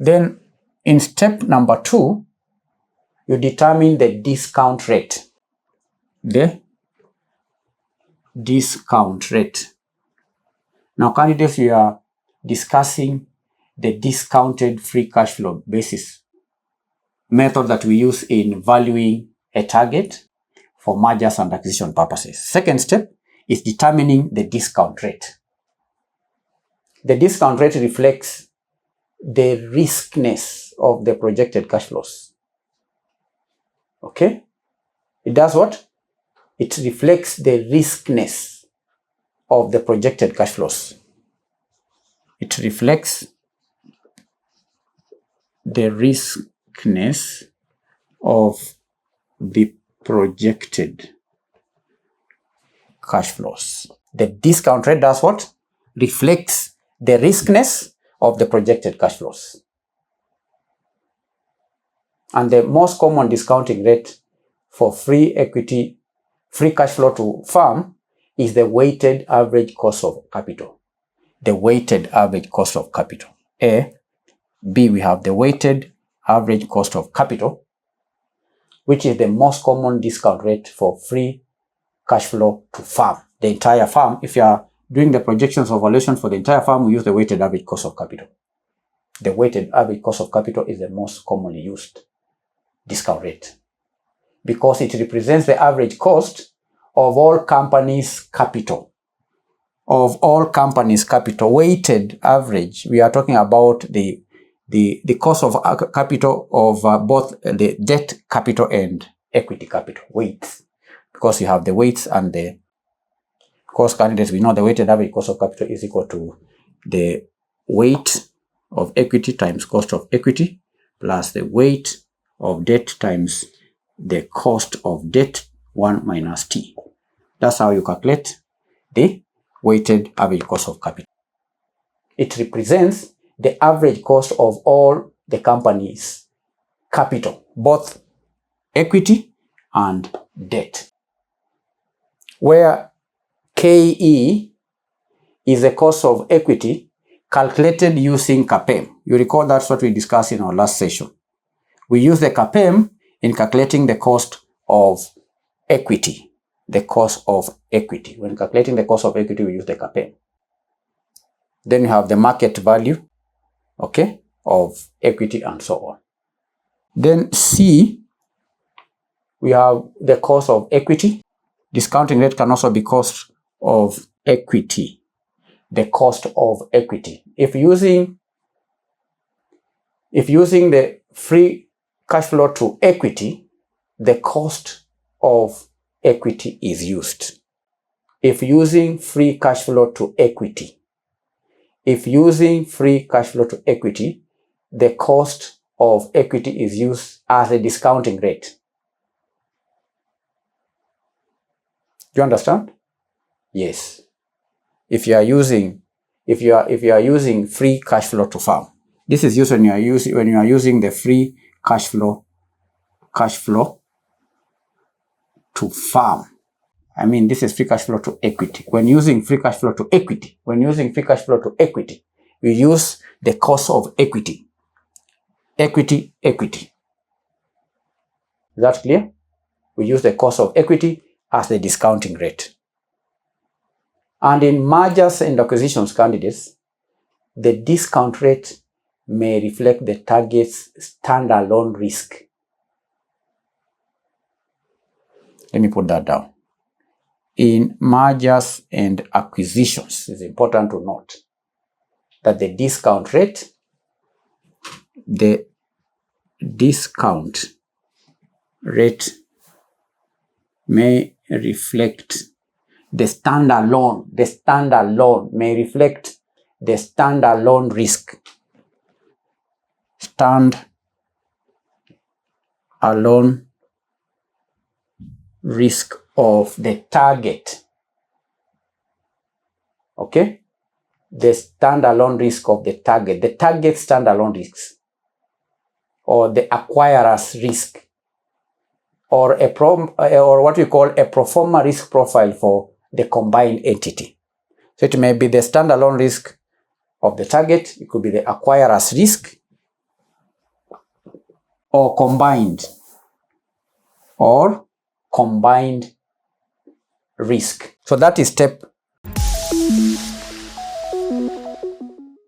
Then in step number 2, you determine the discount rate. The discount rate. Now, candidates, we are discussing the discounted free cash flow basis method that we use in valuing a target for mergers and acquisition purposes. Second step is determining the discount rate. The discount rate reflects the riskiness of the projected cash flows. Okay? It does what? It reflects the riskiness of the projected cash flows. It reflects the riskiness of the projected cash flows. The discount rate does what? Reflects the riskiness of the projected cash flows. And the most common discounting rate for free cash flow to firm is the weighted average cost of capital. The weighted average cost of capital. A. B, we have the weighted average cost of capital, which is the most common discount rate for free cash flow to firm. The entire firm, if you are doing the projections of valuation for the entire firm, we use the weighted average cost of capital. The weighted average cost of capital is the most commonly used discount rate because it represents the average cost of all companies' capital. Of all companies' capital, weighted average, we are talking about the cost of capital of both the debt capital and equity capital, weights. Because you have the weights and the cost candidates, we know the weighted average cost of capital is equal to the weight of equity times cost of equity plus the weight of debt times the cost of debt 1 minus T. That's how you calculate the weighted average cost of capital. It represents the average cost of all the company's capital, both equity and debt. Where KE is the cost of equity calculated using CAPM. You recall that's what we discussed in our last session. We use the CAPM in calculating the cost of equity. The cost of equity. When calculating the cost of equity, we use the CAPM. Then you have the market value, okay, of equity and so on. Then C, we have the cost of equity. Discounting rate can also be cost of equity. The cost of equity. If using the free cash flow to equity, the cost of equity is used. If using free cash flow to equity, the cost of equity is used as a discounting rate. Do you understand? Yes. If you are using free cash flow to firm, this is used when you are using the free cash flow to firm. I mean, this is free cash flow to equity. When using free cash flow to equity, we use the cost of equity. Equity. Is that clear? We use the cost of equity as the discounting rate. And in mergers and acquisitions candidates, the discount rate may reflect the target's standalone risk. Let me put that down. In mergers and acquisitions, it's important to note that the discount rate may reflect the standalone risk. Standalone risk of the target. Okay? The standalone risk of the target. The target standalone risks. Or the acquirer's risk. Or what we call a pro forma risk profile for the combined entity. So it may be the standalone risk of the target. It could be the acquirer's risk. or combined risk. So that is step